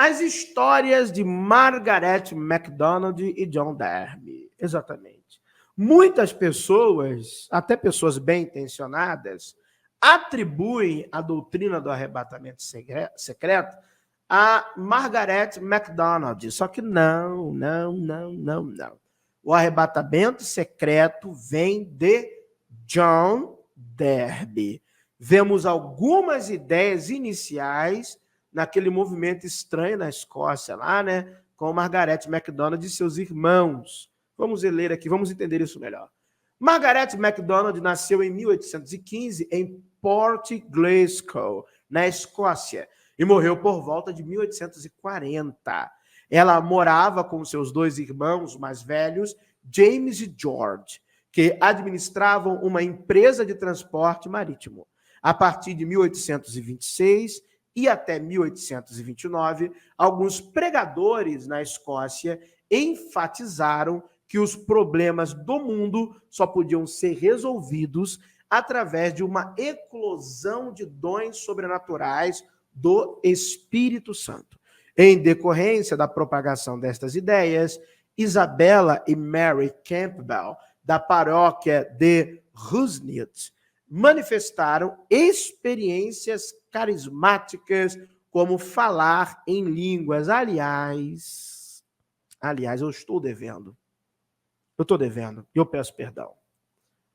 As histórias de Margaret MacDonald e John Darby. Exatamente. Muitas pessoas, até pessoas bem intencionadas, atribuem a doutrina do arrebatamento secreto a Margaret MacDonald. Só que não. O arrebatamento secreto vem de John Darby. Vemos algumas ideias iniciais naquele movimento estranho na Escócia, lá, né, com Margaret MacDonald e seus irmãos. Vamos ler aqui, vamos entender isso melhor. Margaret MacDonald nasceu em 1815 em Port Glasgow, na Escócia, e morreu por volta de 1840. Ela morava com seus dois irmãos mais velhos, James e George, que administravam uma empresa de transporte marítimo. A partir de 1826 e até 1829, alguns pregadores na Escócia enfatizaram que os problemas do mundo só podiam ser resolvidos através de uma eclosão de dons sobrenaturais do Espírito Santo. Em decorrência da propagação destas ideias, Isabella e Mary Campbell, da paróquia de Rusnett, manifestaram experiências carismáticas como falar em línguas. Aliás, eu estou devendo. E eu peço perdão.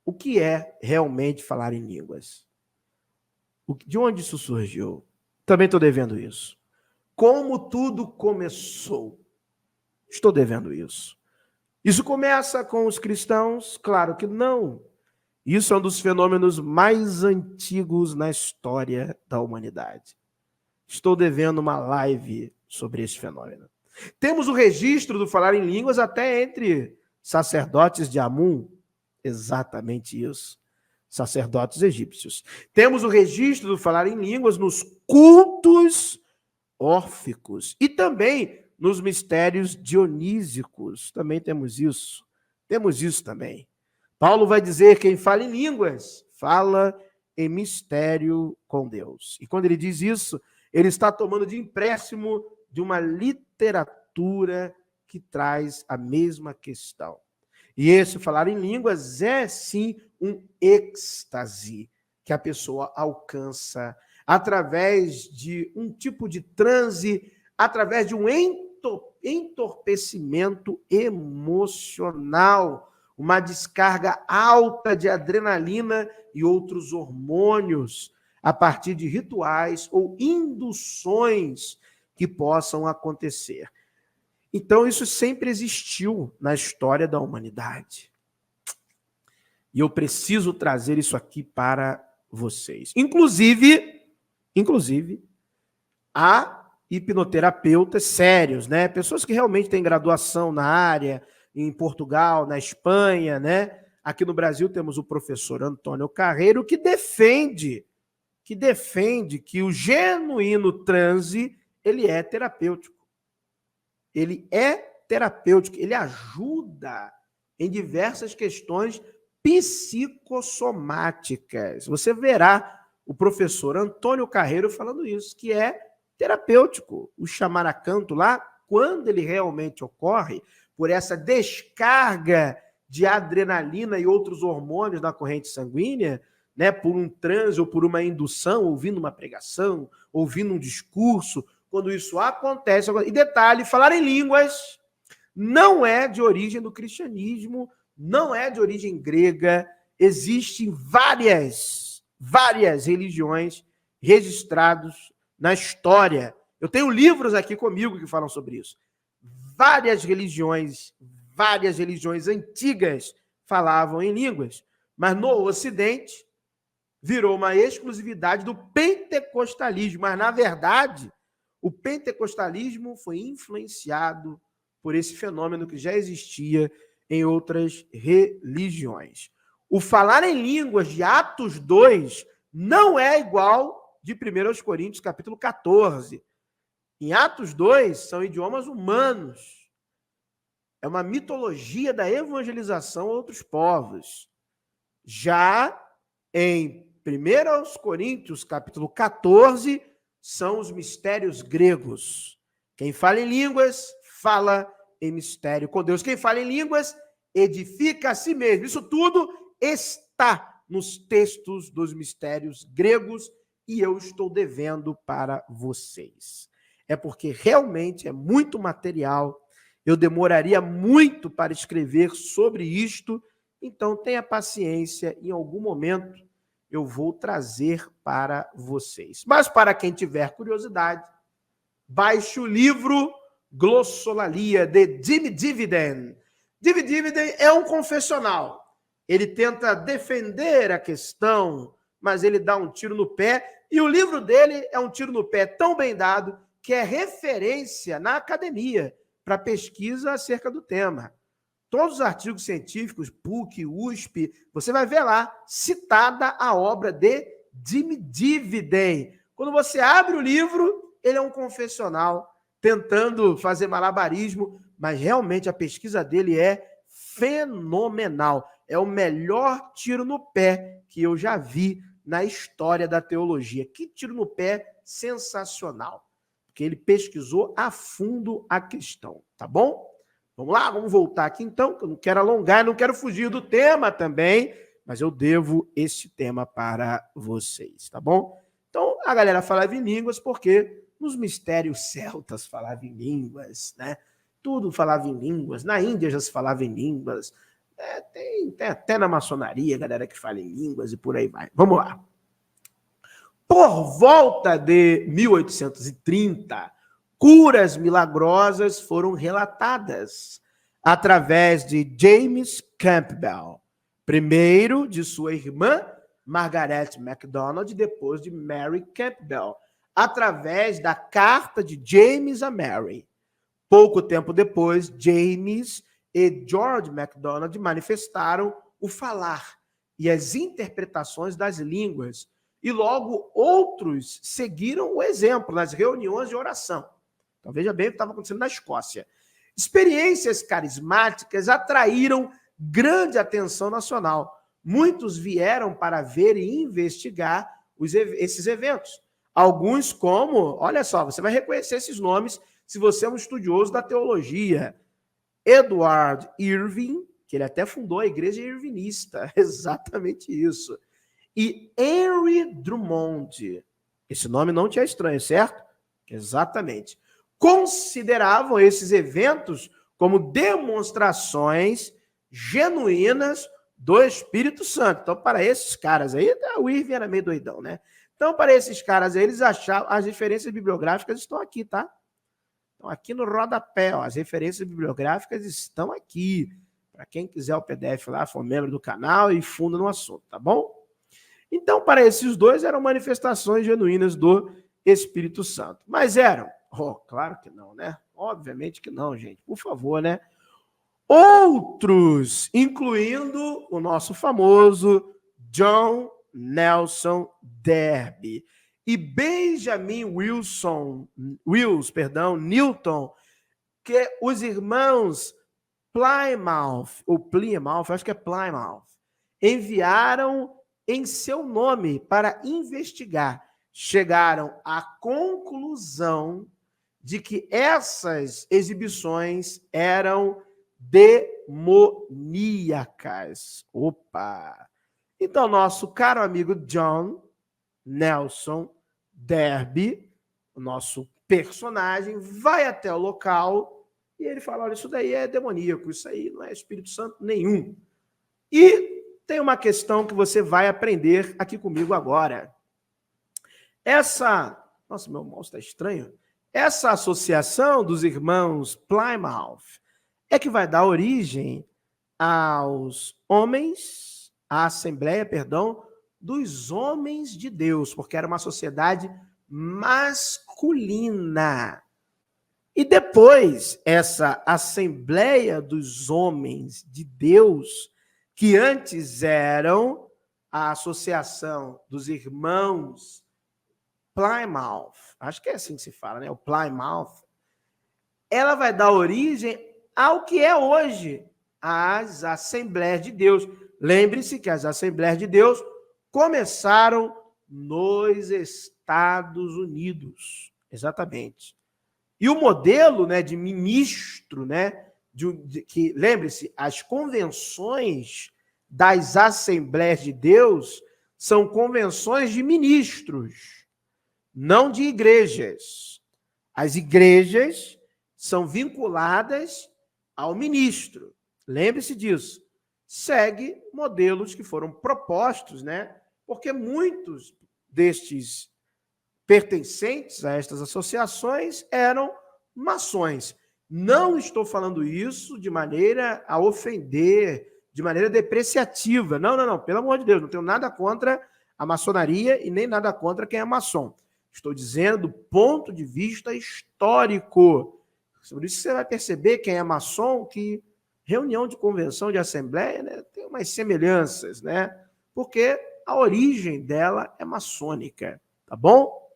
O que é realmente falar em línguas? De onde isso surgiu? Também estou devendo isso. Como tudo começou? Estou devendo isso. Isso começa com os cristãos? Claro que não. Isso é um dos fenômenos mais antigos na história da humanidade. Estou devendo uma live sobre esse fenômeno. Temos o registro do falar em línguas até entre sacerdotes de Amun. Exatamente isso. Sacerdotes egípcios. Temos o registro do falar em línguas nos cultos órficos e também nos mistérios dionísicos. Também temos isso. Temos isso também. Paulo vai dizer que quem fala em línguas fala em mistério com Deus. E quando ele diz isso, ele está tomando de empréstimo de uma literatura que traz a mesma questão. E esse falar em línguas é, sim, um êxtase que a pessoa alcança através de um tipo de transe, através de um entorpecimento emocional, uma descarga alta de adrenalina e outros hormônios a partir de rituais ou induções que possam acontecer. Então, isso sempre existiu na história da humanidade. E eu preciso trazer isso aqui para vocês. Inclusive, há hipnoterapeutas sérios, né? Pessoas que realmente têm graduação na área, em Portugal, na Espanha, né? Aqui no Brasil temos o professor Antônio Carreiro, que defende que o genuíno transe, ele é terapêutico. Ele é terapêutico, ele ajuda em diversas questões psicossomáticas. Você verá o professor Antônio Carreiro falando isso, que é terapêutico. O chamar a canto lá, quando ele realmente ocorre, por essa descarga de adrenalina e outros hormônios na corrente sanguínea, né, por um transe ou por uma indução, ouvindo uma pregação, ouvindo um discurso, quando isso acontece. E detalhe, falar em línguas não é de origem do cristianismo, não é de origem grega. Existem várias religiões registradas na história. Eu tenho livros aqui comigo que falam sobre isso. Várias religiões antigas falavam em línguas, mas no Ocidente virou uma exclusividade do pentecostalismo. Mas, na verdade, o pentecostalismo foi influenciado por esse fenômeno que já existia em outras religiões. O falar em línguas de Atos 2 não é igual de 1 Coríntios, capítulo 14. Em Atos 2, são idiomas humanos. É uma mitologia da evangelização a outros povos. Já em 1 Coríntios, capítulo 14, são os mistérios gregos, Quem fala em línguas, fala em mistério com Deus. Quem fala em línguas, edifica a si mesmo. Isso tudo está nos textos dos mistérios gregos e eu estou devendo para vocês. É porque realmente é muito material, eu demoraria muito para escrever sobre isto, então tenha paciência, em algum momento eu vou trazer para vocês. Mas para quem tiver curiosidade, baixe o livro Glossolalia, de Jimmy Dividen. Jimmy Dividen é um confessional. Ele tenta defender a questão, mas ele dá um tiro no pé, e o livro dele é um tiro no pé tão bem dado que é referência na academia para pesquisa acerca do tema. Todos os artigos científicos, PUC, USP, você vai ver lá, citada a obra de Jimmy Dividen. Quando você abre o livro, ele é um confessional, tentando fazer malabarismo, mas realmente a pesquisa dele é fenomenal. É o melhor tiro no pé que eu já vi na história da teologia. Que tiro no pé sensacional, porque ele pesquisou a fundo a questão, tá bom? Vamos lá, vamos voltar aqui então, que eu não quero alongar, não quero fugir do tema também, mas eu devo esse tema para vocês, tá bom? Então, a galera falava em línguas porque nos mistérios celtas falava em línguas, né? Tudo falava em línguas, na Índia já se falava em línguas, tem até na maçonaria galera que fala em línguas e por aí vai. Vamos lá. Por volta de 1830, curas milagrosas foram relatadas através de James Campbell, primeiro de sua irmã Margaret MacDonald, depois de Mary Campbell, através da carta de James a Mary. Pouco tempo depois, James e George MacDonald manifestaram o falar e as interpretações das línguas, e logo outros seguiram o exemplo nas reuniões de oração. Então, veja bem o que estava acontecendo na Escócia. Experiências carismáticas atraíram grande atenção nacional. Muitos vieram para ver e investigar esses eventos. Alguns como, olha só, você vai reconhecer esses nomes se você é um estudioso da teologia. Edward Irving, que ele até fundou a igreja irvinista, exatamente isso. E Henry Drummond, esse nome não te é estranho, certo? Exatamente. Consideravam esses eventos como demonstrações genuínas do Espírito Santo. Então, para esses caras aí, o Irving era meio doidão, né? Então, para esses caras aí, eles achavam, as referências bibliográficas estão aqui, tá? Estão aqui no rodapé, ó, as referências bibliográficas estão aqui. Para quem quiser o PDF lá, for membro do canal e funda no assunto, tá bom? Então, para esses dois, eram manifestações genuínas do Espírito Santo. Mas eram? Oh, claro que não, né? Obviamente que não, gente. Por favor, né? Outros, incluindo o nosso famoso John Nelson Darby e Benjamin Newton, que os irmãos Plymouth, acho que é Plymouth, enviaram em seu nome para investigar. Chegaram à conclusão de que essas exibições eram demoníacas. Opa! Então, nosso caro amigo John Nelson Darby, o nosso personagem, vai até o local e ele fala, olha, isso daí é demoníaco, isso aí não é Espírito Santo nenhum. E tem uma questão que você vai aprender aqui comigo agora. Nossa, meu mouse está estranho. Essa associação dos irmãos Plymouth é que vai dar origem aos homens, à Assembleia, dos homens de Deus, porque era uma sociedade masculina. E depois, essa Assembleia dos Homens de Deus, que antes eram a associação dos irmãos Plymouth, acho que é assim que se fala, né? O Plymouth, ela vai dar origem ao que é hoje as Assembleias de Deus. Lembre-se que as Assembleias de Deus começaram nos Estados Unidos. Exatamente. E o modelo, né, de ministro, né, que, lembre-se, as convenções das Assembleias de Deus são convenções de ministros, não de igrejas. As igrejas são vinculadas ao ministro. Lembre-se disso. Segue modelos que foram propostos, né? Porque muitos destes pertencentes a estas associações eram maçons. Não estou falando isso de maneira a ofender, de maneira depreciativa. Não, não, não. Pelo amor de Deus, não tenho nada contra a maçonaria e nem nada contra quem é maçom. Estou dizendo do ponto de vista histórico. Por isso você vai perceber, quem é maçom, que reunião de convenção de assembleia, né, tem umas semelhanças, né? Porque a origem dela é maçônica, tá bom?